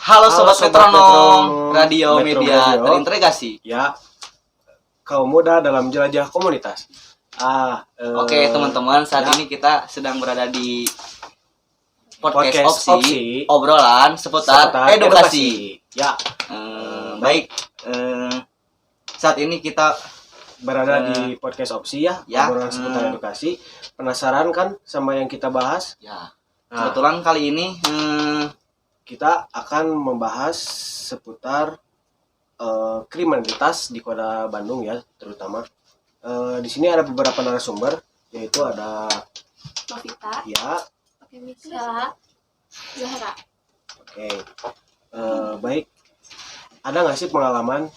Halo Sobat Metronom, Radio Metro Media Radio. Terintegrasi. Ya, kaum muda dalam jelajah komunitas. Oke teman-teman, saat ya. ini kita sedang berada di podcast Podcast opsi, Opsi. obrolan seputar edukasi. Ya, Baik, saat ini kita berada di podcast opsi ya, ya, obrolan seputar edukasi. Penasaran kan sama yang kita bahas? ya Nah, kebetulan kali ini kita akan membahas seputar kriminalitas di Kota Bandung ya, terutama. Di sini ada beberapa narasumber, yaitu ada Novita, ya, Misa, Zahra. oke. Baik. Ada nggak sih pengalaman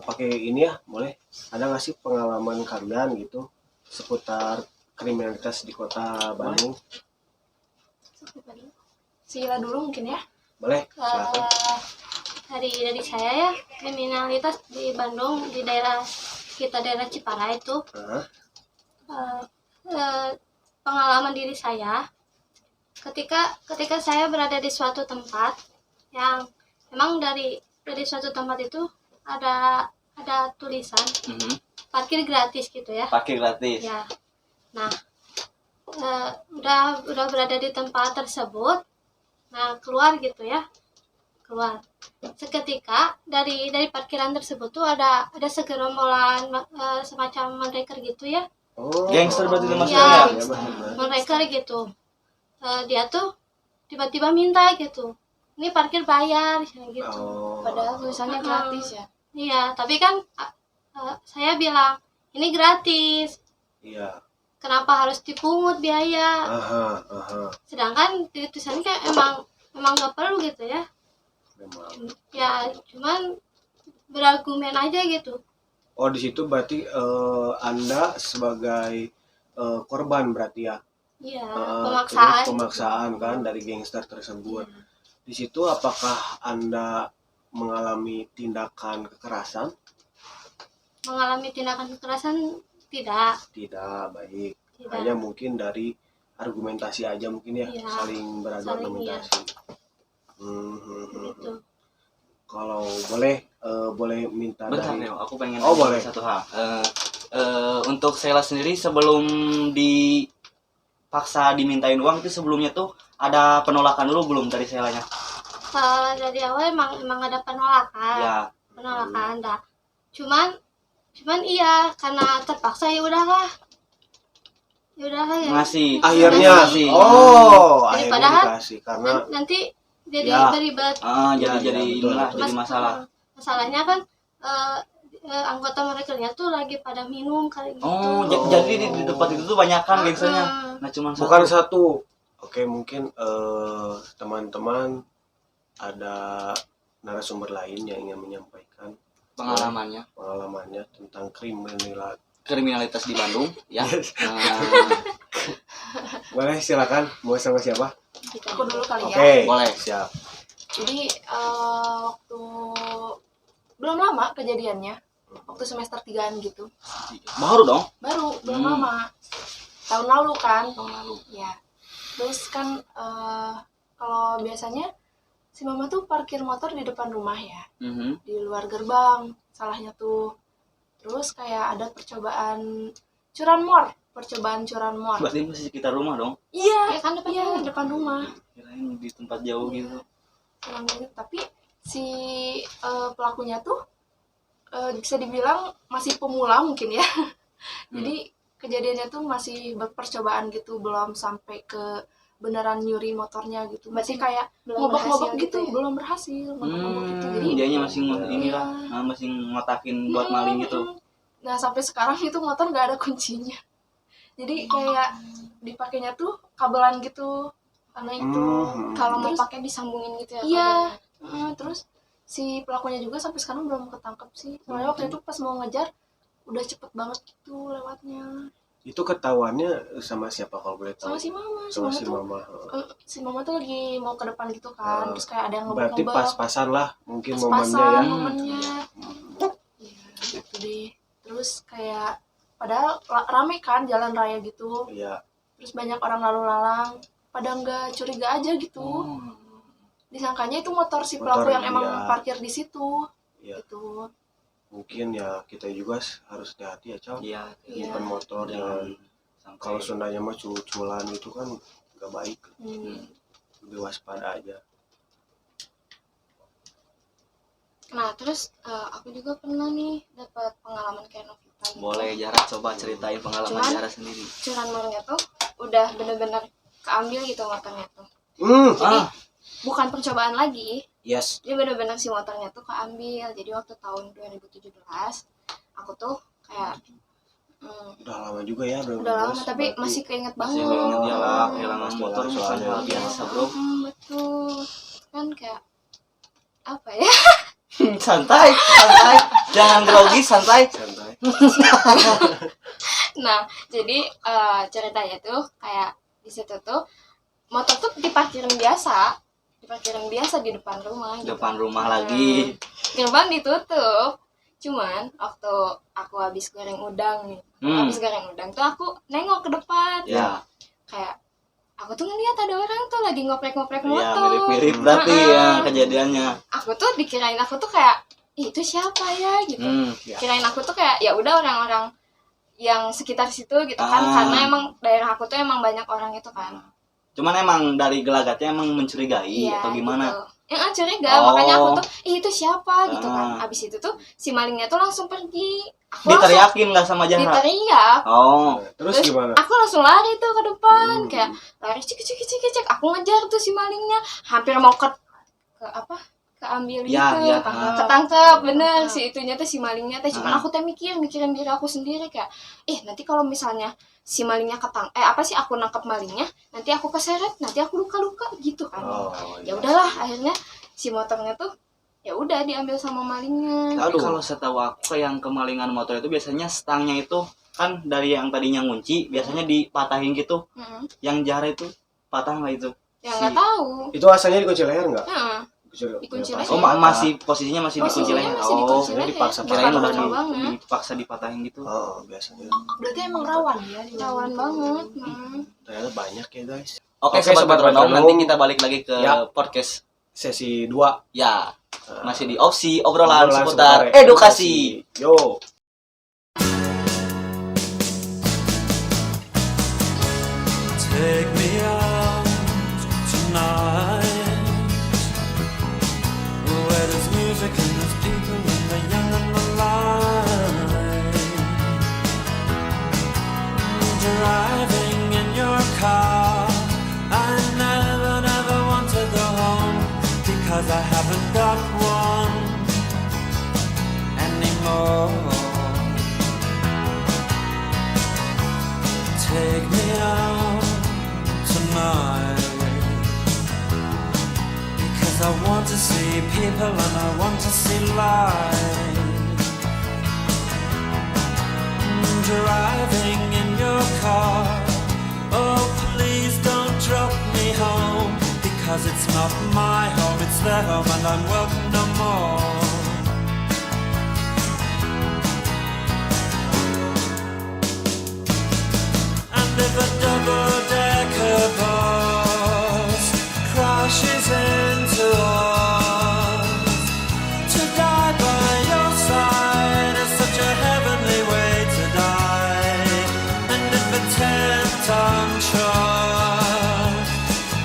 pakai ini ya, boleh? Ada nggak sih pengalaman kalian gitu seputar kriminalitas di Kota Bandung? Sila dulu mungkin ya. Boleh, silakan. Dari saya ya, kriminalitas di Bandung di daerah Cipara itu Hah? pengalaman diri saya ketika saya berada di suatu tempat yang memang dari suatu tempat itu ada tulisan parkir gratis gitu ya. parkir gratis. Ya. Nah, udah berada di tempat tersebut. Nah, keluar gitu ya. Keluar. Seketika dari parkiran tersebut tuh ada segerombolan semacam mereka gitu ya. Oh, Gangster berarti itu Iya. maksudnya ya? Ya, benar. Mereka gitu. Dia tuh tiba-tiba minta gitu. Ini parkir bayar kayak gitu. Oh. Padahal tulisannya gratis ya. Iya, tapi kan saya bilang ini gratis. Iya. Kenapa harus dipungut biaya? Aha. Sedangkan di tulisannya kan emang nggak perlu gitu ya. Memang. Ya cuman berargumen aja gitu. Oh, di situ berarti Anda sebagai korban berarti ya. Iya, Terus pemaksaan kan dari gangster tersebut. Di situ apakah Anda mengalami tindakan kekerasan? Mengalami tindakan kekerasan tidak. Tidak, baik. Tidak. Hanya mungkin dari argumentasi aja mungkin ya, Iya, saling beradu saling, argumentasi. Gitu. Kalau boleh minta Bentar dari Neo, aku pengen Oh, nanya boleh. satu hal. Untuk Sheila sendiri sebelum dipaksa dimintain uang itu sebelumnya tuh ada penolakan dulu belum dari Sheilanya? Dari awal emang ada penolakan. Ya. Penolakan ada. Cuman iya karena terpaksa ya udahlah. Ya Ngasih. akhirnya ngasih. Jadi akhirnya padahal dikasih karena nanti jadi Ya. beribet. Jadi betul, inilah betul. jadi masalah. Masalahnya kan anggota mereka tuh lagi pada minum kali gitu. Oh, jadi di tempat itu tuh banyak kan gangsternya. Nah, cuma bukan satu. satu. Oke, mungkin teman-teman ada narasumber lain yang ingin menyampaikan Pengalamannya tentang kriminalitas di Bandung ya. Boleh, silakan. Mau sama siapa? Aku dulu kali ya. Oke, boleh. Siap. Jadi waktu belum lama kejadiannya, waktu semester 3-an gitu. Baru dong. Baru, belum lama. Tahun lalu kan. Tahun lalu. Ya. Terus kan kalau biasanya si mama tuh parkir motor di depan rumah ya. Di luar gerbang, salahnya tuh. Terus kayak ada percobaan curanmor. Berarti masih sekitar rumah dong. Iya, Ya kan depan rumah. Kirain di tempat jauh gitu. Tapi si pelakunya tuh bisa dibilang masih pemula mungkin ya. Jadi kejadiannya tuh masih percobaan gitu, belum sampai ke beneran nyuri motornya gitu. Masih kayak ngobok-ngobok gitu, belum berhasil ngobok-ngobok gitu. Jadi Dianya masih masih ngotakin buat maling gitu. Nah, sampai sekarang itu motor nggak ada kuncinya. Jadi kayak dipakainya tuh kabelan gitu. Karena itu kalau mau terus- pakai disambungin gitu ya. Iya, terus si pelakunya juga sampai sekarang belum ketangkep sih. Soalnya waktu itu pas mau ngejar udah cepet banget gitu lewatnya. Itu ketahuannya sama siapa kalau boleh tahu? Sama si mama. Sama si tuh, mama. si mama tuh lagi mau ke depan gitu kan. Terus kayak ada yang Berarti ngebek-ngebek. pas-pasan lah mungkin Pas-pasan momennya ya. momennya. Iya, gitu deh. Terus kayak padahal rame kan jalan raya gitu. Iya. Terus banyak orang lalu lalang. Pada nggak curiga aja gitu. disangkanya itu motor si Motor, pelaku yang emang iya. parkir di situ. Iya. Gitu. Mungkin ya kita juga harus hati-hati ya Cong. Iya, Iya. Depan motor jangan jangan, sampai kalau Sundanya mah cuculan itu kan gak baik, lebih waspada aja. Nah terus aku juga pernah nih dapat pengalaman kayak Novita gitu. boleh Jara coba ceritain pengalaman Cuman- Jara sendiri. Curanmornya tuh udah bener-bener keambil gitu motornya tuh. Hmm. Bukan percobaan lagi, Yes. jadi bener-bener si motornya tuh keambil. Jadi waktu tahun 2017 aku tuh kayak Udah lama juga ya, udah lama tapi masih keinget Masih banget. ingat ya lah, Oh, kehilangan pasti motor lah, bukan soalnya hal biasa bro. Betul kan kayak apa ya. Santai, santai, jangan grogi, santai. santai. Nah jadi ceritanya tuh kayak di situ tuh motor tuh diparkirin biasa di depan rumah gitu. Depan rumah lagi. Gerbang ditutup. Cuman waktu aku habis goreng udang nih, habis goreng udang tuh aku nengok ke depan. Ya, Kayak aku tuh ngeliat ada orang tuh lagi ngoprek-ngoprek ya motor. mirip-mirip berarti ya kejadiannya. Aku tuh dikirain aku tuh kayak, "Ih, itu siapa ya?" gitu. Ya. Kirain aku tuh kayak ya udah orang-orang yang sekitar situ gitu kan, Ah. karena emang daerah aku tuh emang banyak orang itu kan. Cuman emang dari gelagatnya emang mencurigai Iya, atau gimana? gitu. Yang curiga, Oh. makanya aku tuh, "Ih, itu siapa?" gitu kan. Ah. Abis itu tuh si malingnya tuh langsung pergi. Aku langsung Diteriakin nggak sama Jara? diteriak. Oh, Nah, terus gimana? Aku langsung lari tuh ke depan, Hmm. kayak lari cek cek cek cek. Aku ngejar tuh si malingnya, hampir mau ke apa? Keambil Ya, gitu, ya. ketangkep bener si itunya tuh si malingnya teh. Cuman Ah. aku teh mikirin diri aku sendiri kayak, nanti kalau misalnya si malingnya aku nangkep malingnya, nanti aku keseret, nanti aku luka-luka gitu kan. Oh, Ya iya. udahlah, akhirnya si motornya tuh ya udah diambil sama malingnya. tapi kalau setahu aku yang kemalingan motor itu biasanya stangnya itu kan dari yang tadinya ngunci, biasanya dipatahin gitu. Heeh. Yang Jara itu patah nggak itu? Ya nggak tahu. Itu asalnya dikunci leher nggak? Heeh. Ya, Dikunci leher. pasti. Oh, masih posisinya masih dikunci Posisinya leher. masih dikunci Oh, leher. dipaksa kirain udah Lama banget. dipaksa dipatahin gitu. Oh, biasanya. Berarti emang rawan ya di Rawan banget. Ternyata banyak ya guys. Oke, Oke, sobat Sobat metronom, Metronom. nanti kita balik lagi ke Ya. podcast. Sesi 2. Ya, masih di opsi obrolan seputar edukasi. Yo. Take me out tonight, where there's music and there's people and the young and the light. Driving in your car, I never want to go home, because I haven't got one anymore. Take me out tonight, because I want to see people and I want to see light. Driving in your car, oh please don't drop me home, because it's not my home, it's their home and I'm welcome no more. And if a double-decker bus crashes into us, to die by your side is such a heavenly way to die. And if a 10-ton truck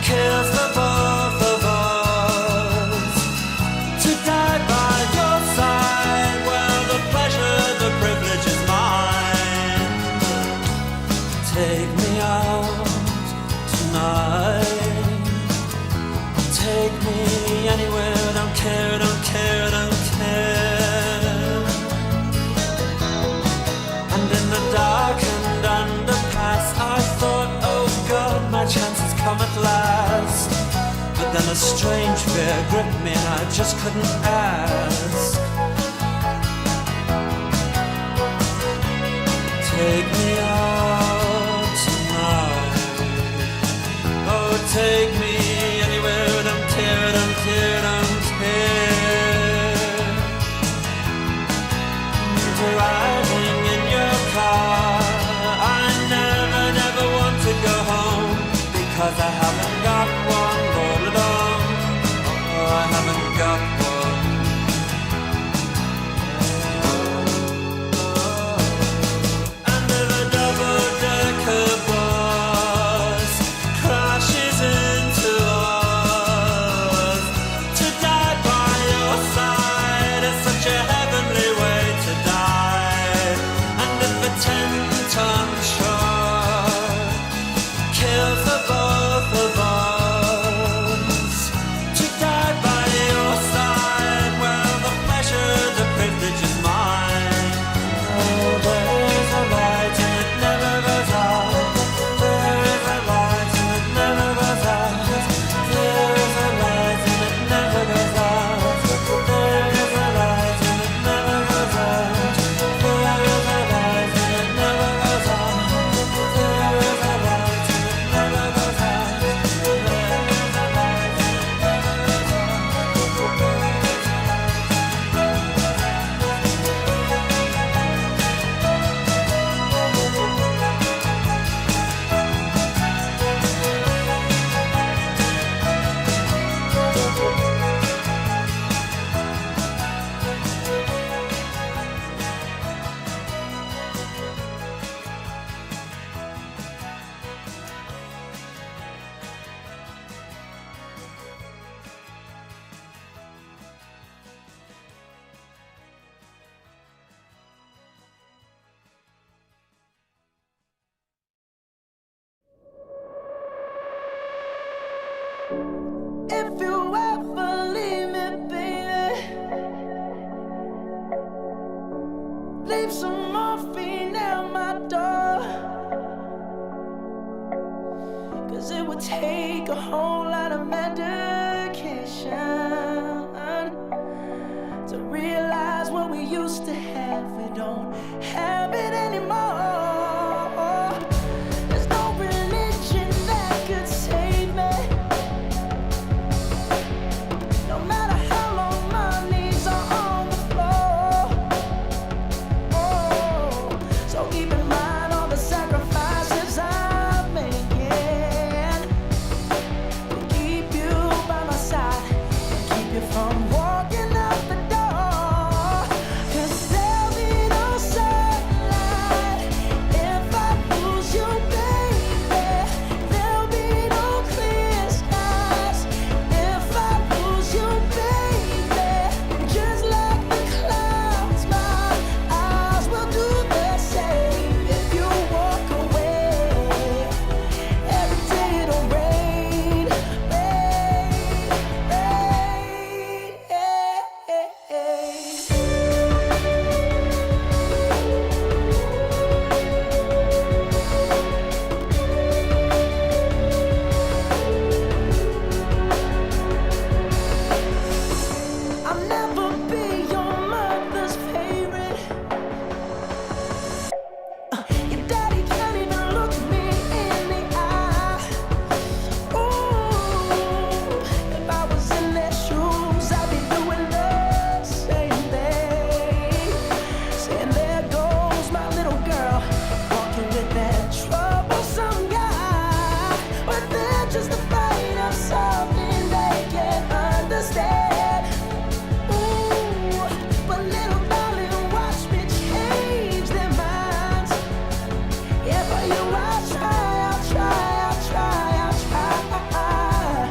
kills the both of us, to die by your side, well, the pleasure, the privilege is mine. Take me out tonight, take me anywhere, don't care, don't care, don't care. And in the darkened underpass, I thought, oh God, my chance has come at last. But then a strange fear gripped me and I just couldn't ask. Take me out tonight, oh take me anywhere, don't care, don't care, don't care. Driving in your car, I never want to go home, because I haven't got one all alone. If you ever leave me, baby, leave some morphine at my door. 'Cause it would take a whole lot of medication to realize what we used to have. We don't have it anymore. There's no religion that could save me. No matter how long my knees are on the floor. Oh, so keep in mind all the sacrifices I'm making to keep you by my side and keep you from walking out the door. 'Cause there'll be no sunlight if I lose you, baby. There'll be no clear skies if I lose you, baby. Just like the clouds, my eyes will do the same if you walk away. Every day it'll rain, rain, rain. I'll never be your mother's favorite. Your daddy can't even look me in the eye. Ooh, if I was in their shoes, I'd be doing the same thing. Saying there goes my little girl, walking with that troublesome guy. But they're just afraid of something they can't understand. Ooh, but little darling, watch me change their minds. Yeah, for you I'll try, I'll try, I'll try, I'll try.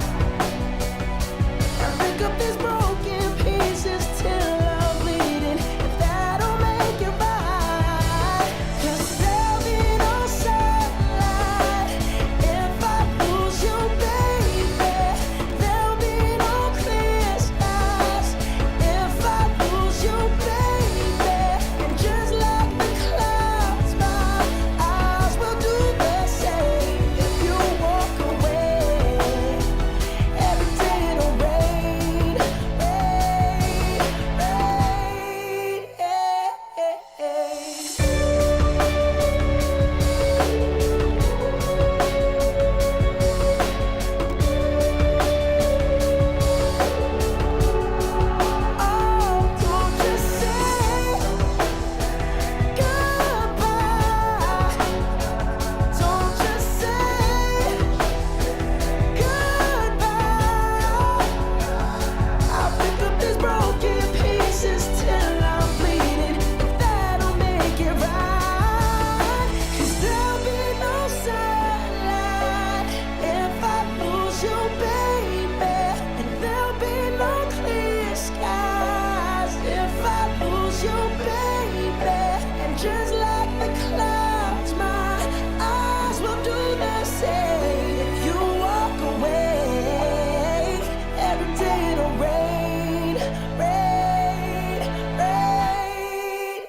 And pick up these broken pieces till I'm bleeding, if that'll make it right. 'Cause there'll be no sunlight if I lose you, baby. There'll be no clear skies if I lose you, baby. And just like the clouds, my eyes will do the same if you walk away. Every day it'll rain, rain, rain. Oh, don't just say goodbye. Don't just say goodbye. I'll pick up these broken pieces till I'm bleeding, if that'll make it right. 'Cause there'll be no sunlight if I lose you, baby. And there'll be no clear skies if I lose you, baby. And just like the clouds, my eyes will do the same if you walk away. Every day it'll rain, rain, rain.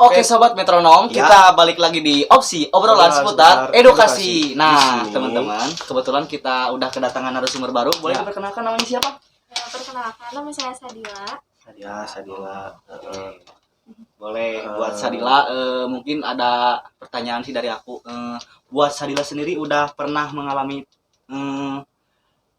Oke sobat metronom, Ya. kita balik lagi di opsi obrolan Obrolan seputar seputar edukasi. edukasi. Nah, Di sini. teman-teman, kebetulan kita udah kedatangan narasumber baru. Boleh Ya. diperkenalkan namanya siapa? Ya, perkenalkan nama saya Sadila. Sadila. Boleh. Eh. Buat Sadila, mungkin ada pertanyaan sih dari aku. Buat Sadila sendiri udah pernah mengalami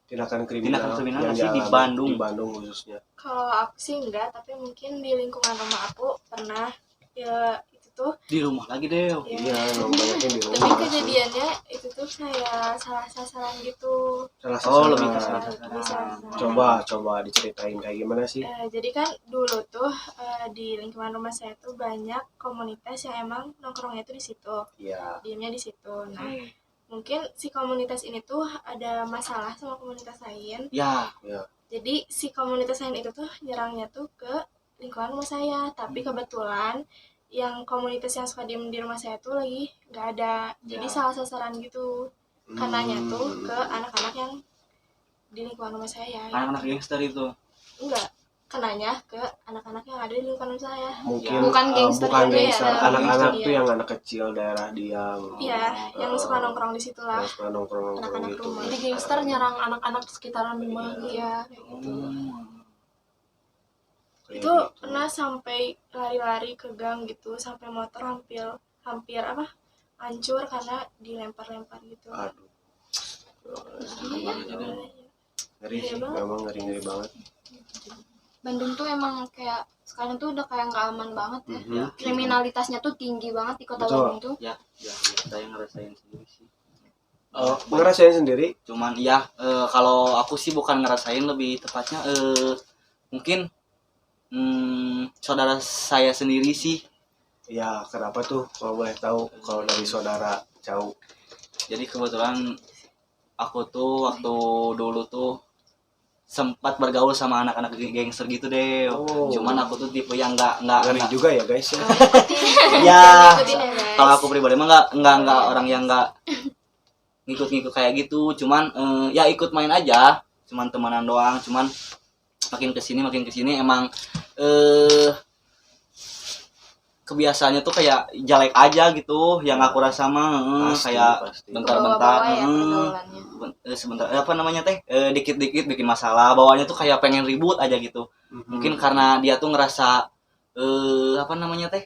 Tindakan kriminal Tindakan kriminal yang sih di dialami Bandung. di Bandung khususnya. Kalau aku sih enggak, tapi mungkin di lingkungan rumah aku pernah ya itu tuh. Di rumah lagi deh. Iya, memang banyaknya di rumah. Tapi kejadiannya itu tuh saya salah sasaran gitu. Salah Oh, sasaran. lebih ke salah Lebih sasaran. sasaran. Coba diceritain kayak gimana sih? Jadi kan dulu tuh di lingkungan rumah saya tuh banyak komunitas yang emang nongkrongnya tuh di situ, Iya. diamnya di situ. Nah, mungkin si komunitas ini tuh ada masalah sama komunitas lain. Ya, Jadi si komunitas lain itu tuh nyerangnya tuh ke lingkungan rumah saya. Tapi kebetulan yang komunitas yang suka diem di rumah saya tuh lagi nggak ada. Jadi Ya. salah sasaran gitu. Kananya tuh ke anak-anak yang di lingkungan rumah saya. anak-anak gangster itu. Enggak, kenanya ke anak-anak yang ada di lingkungan saya. Mungkin Bukan gangster bukan juga ya, gangster. ada Anak-anak gangster, tuh iya. yang anak kecil daerah diam. Iya, yang suka nongkrong di situ lah. Yang suka nongkrong Anak-anak gitu. rumah. Jadi gangster nyerang anak-anak sekitaran rumah. Iya, kayak gitu. Kayak Itu gitu. pernah sampai lari-lari ke gang gitu, sampai motor hampir apa? Hancur karena dilempar-lempar gitu. Aduh. Iya. Ngeri sih, Iya banget. memang ngeri banget. Bandung tuh emang kayak sekarang tuh udah kayak nggak aman banget ya. Mhm. Kriminalitasnya tuh tinggi banget di kota Betul. Bandung tuh. Ya, saya ngerasain sendiri sih. Ngerasain sendiri? Cuman ya kalau aku sih bukan ngerasain, lebih tepatnya mungkin saudara saya sendiri sih. Ya, kenapa tuh kalau boleh tahu kalau dari saudara jauh? Jadi kebetulan aku tuh waktu dulu tuh sempat bergaul sama anak-anak gangster gitu deh. Oh. Cuman aku tuh tipe yang nggak Ngeri juga ya guys ya. ya Ikutin ya, guys. kalau aku pribadi mah nggak orang yang nggak ngikut-ngikut kayak gitu. Cuman ya ikut main aja, cuman temenan doang. Cuman makin kesini emang kebiasaannya tuh kayak jelek aja gitu. Yang aku rasa mah Pasti, kayak pasti. bentar-bentar Bawa-bawa ya pergaulannya. sebentar apa namanya teh dikit-dikit bikin masalah, bawaannya tuh kayak pengen ribut aja gitu. Mungkin karena dia tuh ngerasa apa namanya teh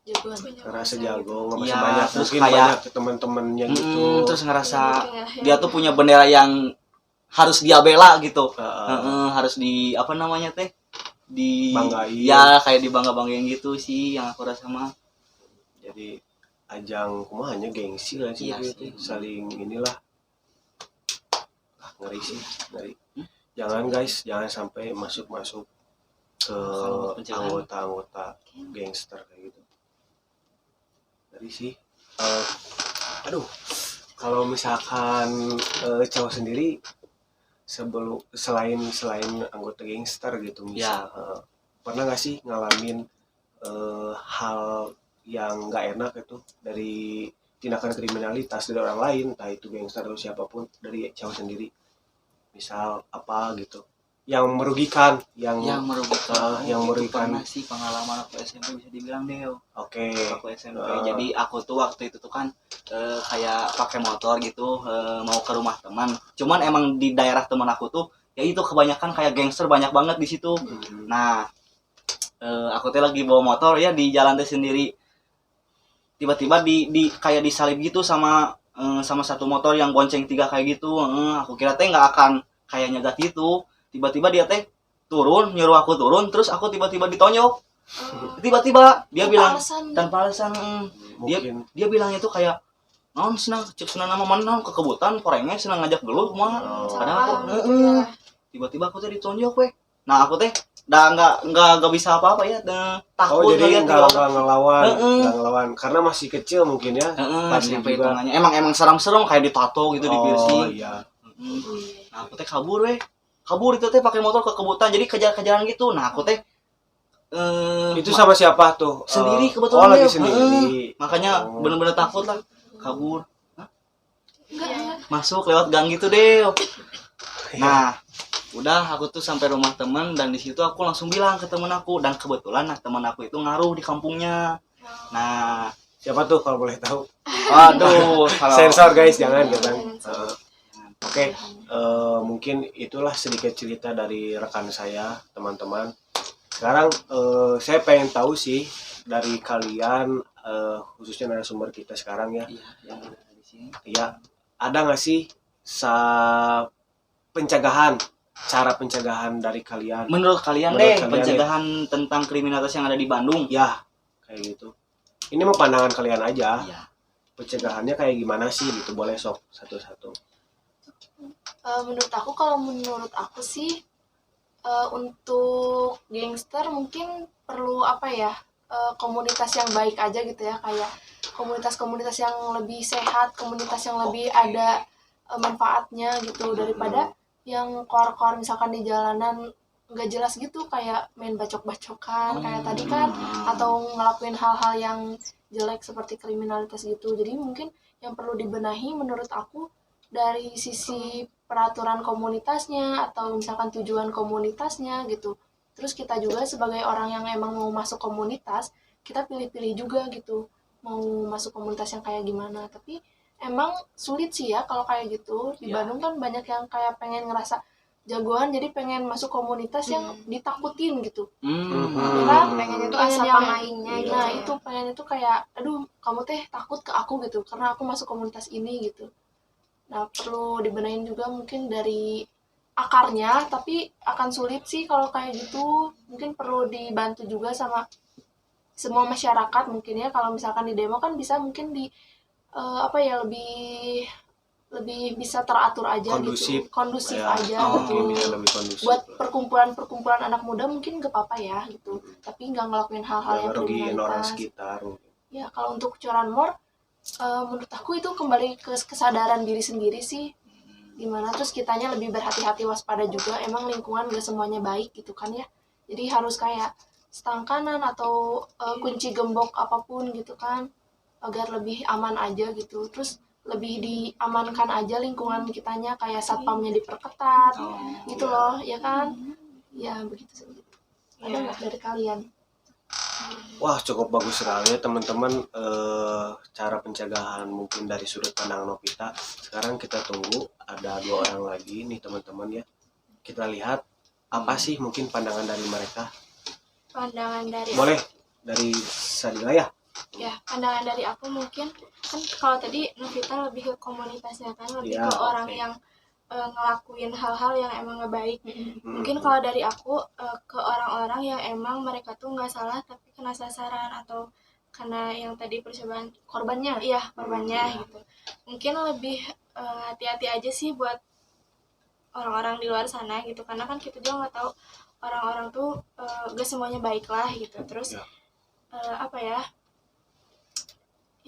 Jagoan. ngerasa jago, nggak Iya, masih banyak, terus mungkin kayak- banyak teman-temannya gitu. terus ngerasa Iya, dia tuh punya bendera yang harus dia bela gitu. Heeh. Harus di apa namanya teh di Banggain. ya kayak dibangga-banggain gitu sih yang aku rasa mah. Jadi ajang kumahanya gengsi lah sih Iya gitu. sih. Saling inilah. Ngeri sih, ngeri. Jangan guys, jangan sampai masuk ke Kalau pencegahan. anggota-anggota gangster kayak gitu. Ngeri sih. Aduh, kalau misalkan cowok sendiri selain anggota gangster gitu misal, pernah nggak sih ngalamin hal yang nggak enak itu dari tindakan kriminalitas dari orang lain, entah itu gangster atau siapapun, dari cowok sendiri, misal apa gitu yang merugikan, yang merugikan yang itu merugikan. pernah sih pengalaman aku SMP bisa dibilang deh. Oke. Aku SMP jadi aku tuh waktu itu tuh kan kayak pakai motor gitu mau ke rumah teman. Cuman emang di daerah teman aku tuh ya itu kebanyakan kayak gangster banyak banget di situ. Nah aku tuh lagi bawa motor ya di jalan teh sendiri, tiba-tiba di kayak disalib gitu sama satu motor yang bonceng 3 kayak gitu. Aku kira teh nggak akan kayak nyegat gitu, tiba-tiba dia teh turun nyuruh aku turun, terus aku tiba-tiba ditonjok. Tiba-tiba dia bilang tanpa alasan. Mungkin Dia bilangnya tuh kayak non senang nama mana non kekebutan korengnya senang ngajak dulu mah. Kadang aku tiba-tiba aku teh ditonjok weh. Nah aku teh nggak bisa apa-apa ya, takut jadi ngeliat nggak ngelawan karena masih kecil mungkin ya. SMP hitungannya emang seram-seram kayak ditato gitu di piercing. Iya. Nah aku teh kabur itu teh pakai motor ke kebutan, jadi kejar-kejaran gitu. Nah aku teh Itu sama siapa tuh? sendiri kebetulan. Oh, lagi Deo. sendiri. Makanya bener-bener takut lah, kabur Enggak. masuk lewat gang gitu deh. Nah udah aku tuh sampai rumah teman, dan di situ aku langsung bilang ke temen aku, dan kebetulan teman aku itu ngaruh di kampungnya. Nah Siapa tuh kalau boleh tahu? aduh kalau Sensor guys, jangan. Oke, mungkin itulah sedikit cerita dari rekan saya, teman-teman. Sekarang saya pengen tahu sih dari kalian, khususnya narasumber kita sekarang ya. iya, yang ada di sini. Ya, ada nggak sih cara pencegahan dari kalian? Menurut kalian Menurut deh kalian pencegahan tentang kriminalitas yang ada di Bandung? Ya, kayak gitu. ini mah pandangan kalian aja. Iya. Pencegahannya kayak gimana sih gitu, boleh sok satu-satu. Menurut aku sih untuk gangster mungkin perlu apa ya, komunitas yang baik aja gitu ya, kayak komunitas-komunitas yang lebih sehat, komunitas yang lebih ada manfaatnya gitu, daripada yang koar-koar misalkan di jalanan nggak jelas gitu, kayak main bacok-bacokan kayak tadi kan, atau ngelakuin hal-hal yang jelek seperti kriminalitas gitu. Jadi mungkin yang perlu dibenahi menurut aku dari sisi peraturan komunitasnya atau misalkan tujuan komunitasnya gitu. Terus kita juga sebagai orang yang emang mau masuk komunitas, kita pilih-pilih juga gitu mau masuk komunitas yang kayak gimana. Tapi emang sulit sih ya kalau kayak gitu. Di Bandung kan banyak yang kayak pengen ngerasa jagoan, jadi pengen masuk komunitas yang ditakutin gitu. Ya kan? Pengen itu Pengen asal yang pemainnya gitu. Nah itu pengen itu kayak, aduh kamu teh takut ke aku gitu karena aku masuk komunitas ini gitu. Nah perlu dibenahin juga mungkin dari akarnya, tapi akan sulit sih kalau kayak gitu. Mungkin perlu dibantu juga sama semua masyarakat mungkin ya. Kalau misalkan di demo kan bisa mungkin di lebih bisa teratur aja Kondusif. gitu, kondusif Ya, aja mungkin gitu. bisa lebih kondusif. Buat perkumpulan anak muda mungkin gak apa-apa ya gitu, tapi nggak ngelakuin hal-hal Nggak yang ngerugiin orang kriminalitas. sekitar. Ya kalau untuk curanmor, menurut aku itu kembali ke kesadaran diri sendiri sih, gimana terus kitanya lebih berhati-hati, waspada juga. Emang lingkungan gak semuanya baik gitu kan ya, jadi harus kayak stang kanan atau kunci gembok apapun gitu kan, agar lebih aman aja gitu. Terus lebih diamankan aja lingkungan kitanya, kayak satpamnya diperketat gitu loh ya kan. Ya begitu sih. Ada nggak dari kalian? Wah, cukup bagus sekali ya teman-teman, cara pencegahan mungkin dari sudut pandang Novita. Sekarang kita tunggu ada 2 orang lagi nih teman-teman ya. Kita lihat apa sih mungkin pandangan dari mereka. Pandangan dari Boleh dari Sadila ya. ya, pandangan dari aku mungkin kan kalau tadi Novita lebih ke komunitasnya kan, lebih Ya, ke orang oke. yang ngelakuin hal-hal yang emang nggak baik. Mungkin kalau dari aku ke orang-orang yang emang mereka tuh nggak salah tapi kena sasaran atau karena yang tadi percobaan korbannya, iya korbannya gitu. Mungkin lebih hati-hati aja sih buat orang-orang di luar sana gitu, karena kan kita juga nggak tahu orang-orang tuh gak semuanya baik lah gitu. Terus Ya. apa ya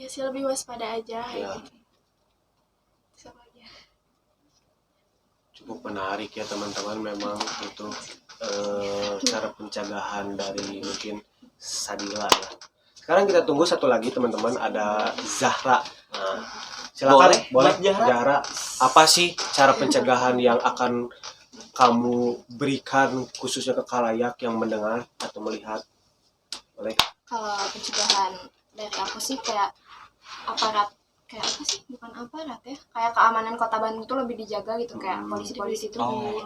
sih lebih waspada aja Ya. gitu. Sama aja. Cukup menarik ya teman-teman, memang itu cara pencegahan dari mungkin Sadila ya. Sekarang kita tunggu satu lagi teman-teman, ada Zahra. Nah, silakan boleh Buat Zahra. Zahra, apa sih cara pencegahan yang akan kamu berikan khususnya ke khalayak yang mendengar atau melihat? Boleh. Kalau pencegahan dari aku sih kayak aparat, kayak apa sih, bukan aparat ya, kayak keamanan kota Bandung tuh lebih dijaga gitu, kayak polisi-polisi itu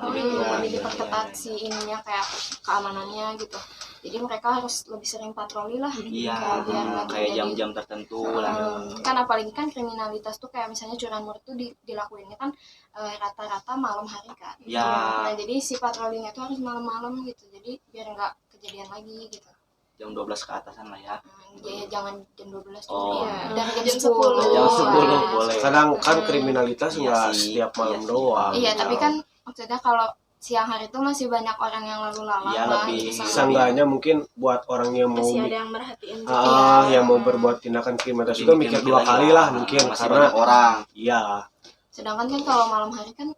lebih diperketat si ininya, kayak keamanannya gitu. Jadi mereka harus lebih sering patroli lah, Iya, kayak biar nggak kayak terjadi jam-jam tertentu lah. kan, apalagi kan kriminalitas tuh kayak misalnya curanmor tuh dilakuinnya kan rata-rata malam hari kan. Ya. Nah jadi si patrolinya tuh harus malam-malam gitu, jadi biar nggak kejadian lagi gitu. Jam 12 ke atasan lah ya. Ya jangan jam 12 Oh. ya. Dari Jam jam 10. 10. Jam 10 Nah, boleh. Kadang kan kriminalitas Iya nggak sih, setiap malam iya sih. doang. Iya, tapi kan maksudnya kalau siang hari itu masih banyak orang yang lalu lalang Iya, lah lebih- gitu, sama Seenggaknya mungkin buat orang yang mau masih ada yang merhatiin gitu. yang mau berbuat tindakan kriminalitas juga mikir 2 kali lah mungkin, masih karena banyak orang. iya Sedangkan kan kalau malam hari kan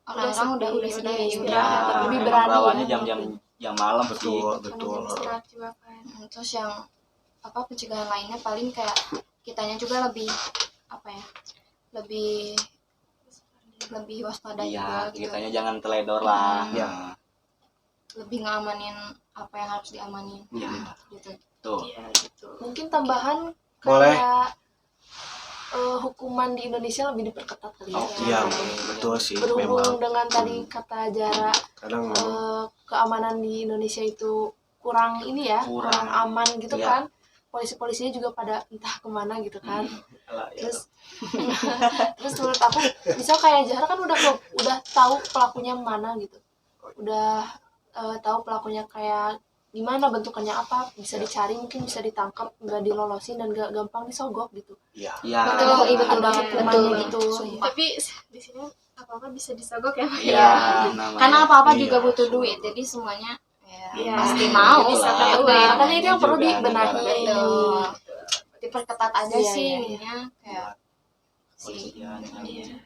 orang-orang udah sepi, istirahat, Ya, lebih lebih berani rawannya ya. jam malam sih. betul. istirahat juga kan. Terus yang pencegahan lainnya paling kayak kitanya juga lebih lebih waspada Iya, juga gitu. kitanya jangan teledor lah. Iya. Nah, Lebih ngamanin apa yang harus diamanin Iya. gitu. Tuh. Iya gitu. Mungkin tambahan Boleh. kayak hukuman di Indonesia lebih diperketat kali ya. Oh, Iya, Iya. betul sih. Berhubung Memang dengan tadi kata Jara, kadang memang keamanan di Indonesia itu kurang ini ya, Kurang. kurang aman gitu Iya. kan. Polisi-polisinya juga pada entah kemana gitu kan. alah, ya. Terus terus menurut aku, misal kayak Jara kan udah tahu pelakunya mana gitu. Udah tahu pelakunya kayak gimana bentukannya apa, bisa dicari, mungkin bisa ditangkap, nggak dilolosin dan nggak gampang disogok gitu. Iya. Ya. Betul banget, hukumannya betul. gitu. Tapi di sini apa-apa bisa disogok ya Pak? Iya. Karena apa-apa Iya, juga butuh semua. duit, jadi semuanya Iya. pasti mau. Bisa Itulah. dapat Betul. Makanya itu yang perlu Juga dibenahi. Betul. Diperketat aja Iya, sih iya. ininya kayak Kepolisian, Iya.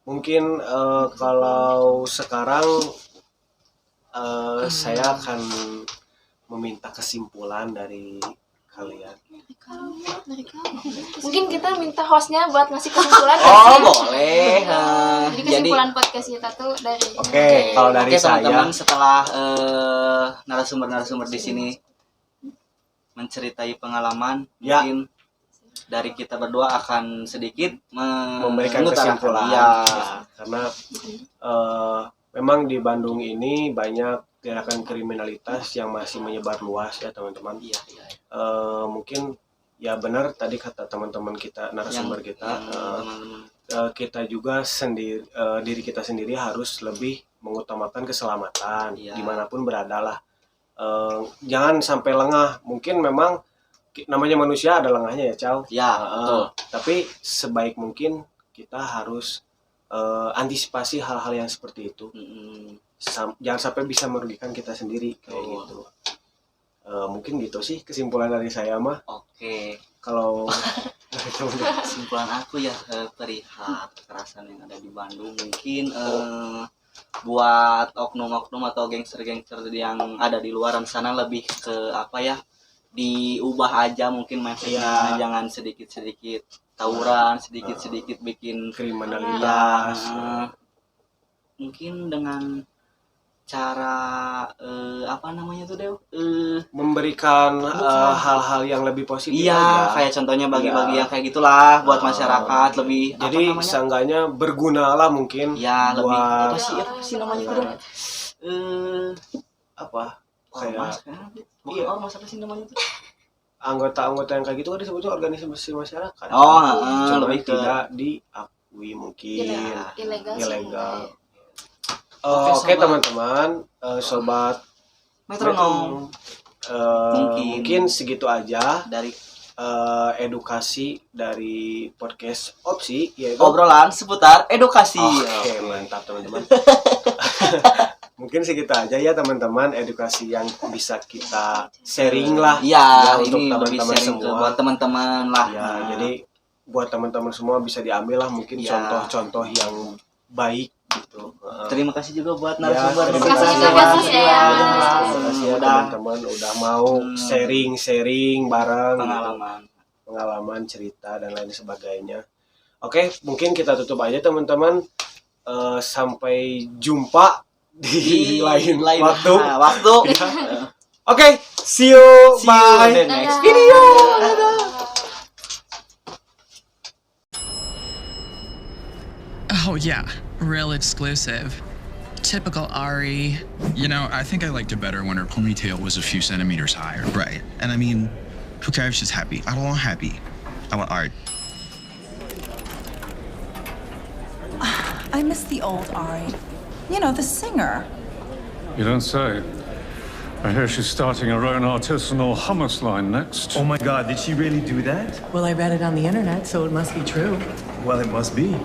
Mungkin kalau sekarang saya akan meminta kesimpulan dari kalian. Mungkin kita minta hostnya buat ngasih kesimpulan. Oh, boleh. Jadi kesimpulan podcast kita tuh dari Oke, kalau dari Oke, saya, teman-teman, setelah narasumber-narasumber di sini menceritai pengalaman, Ya. mungkin dari kita berdua akan sedikit memberikan mengutarakan. kesimpulan. Ya. Karena memang di Bandung ini banyak gerakan kriminalitas yang masih menyebar luas ya teman-teman. Iya, iya. Mungkin ya benar tadi kata teman-teman kita, narasumber kita, teman-teman. kita juga sendiri, diri kita sendiri harus lebih mengutamakan keselamatan Iya. dimanapun berada lah. Jangan sampai lengah. Mungkin memang namanya manusia ada lengahnya ya, Chow. Ya, betul. Tapi sebaik mungkin kita harus antisipasi hal-hal yang seperti itu. Jangan sampai bisa merugikan kita sendiri kayak Oh. gitu. Mungkin gitu sih kesimpulan dari saya mah. Oke. Kalau dari teman-teman. Kesimpulan aku ya perihal kekerasan yang ada di Bandung, mungkin buat oknum-oknum atau gangster-gangster yang ada di luaran sana lebih ke apa ya, diubah aja mungkin mindsetnya. Iya. Jangan sedikit-sedikit tawuran, sedikit-sedikit bikin Kriminalitas. mungkin dengan cara apa namanya tuh Dew, Memberikan Bukan. hal-hal yang lebih positif iya aja. kayak contohnya bagi-bagi Iya. yang kayak gitulah buat masyarakat lebih Jadi apa namanya seenggaknya berguna lah mungkin ya lebih buat apa sih namanya itu Dew? apa kayak Ormas kan? Bukan Iya. ormas, apa sih namanya tuh? anggota-anggota yang kayak gitu kan disebutnya organisasi masyarakat. Oh, Cuma lebih ke tidak diakui mungkin. ilegal sih. Ilegal. Oke, Oke sobat. teman-teman, sobat metronom mungkin segitu aja dari edukasi dari podcast Opsi yaitu obrolan seputar edukasi. Oke, mantap teman-teman. Mungkin segitu aja ya teman-teman, edukasi yang bisa kita sharing lah Iya, untuk ini lebih teman-teman sharing ke semua. buat teman-teman lah. Ya, jadi buat teman-teman semua bisa diambil lah mungkin Ya. contoh-contoh yang baik gitu. Terima kasih juga buat Ya, narasumber. terima kasih kasih. juga, kasih ya. Terima kasih ya Udah teman-teman udah mau sharing bareng gitu. Pengalaman, cerita dan lain sebagainya. Oke, mungkin kita tutup aja teman-teman. Sampai jumpa di lain waktu. Waktu. Ya. Oke, see you. See you Bye. in the next Dadah. video. Oh, yeah, real exclusive. Typical Ari. You know, I think I liked it better when her ponytail was a few centimeters higher. Right. And I mean, who cares if she's happy? I don't want happy. I want art. I miss the old Ari. You know, the singer. You don't say. I hear she's starting her own artisanal hummus line next. Oh my god, did she really do that? Well, I read it on the internet, so it must be true. Well, it must be.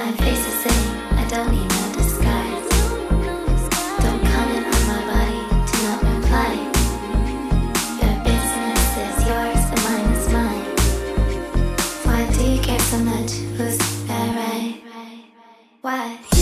My face is saying I don't need no disguise. Don't comment on my body, do not reply. Your business is yours and mine is mine. Why do you care so much? Who's that right? Why?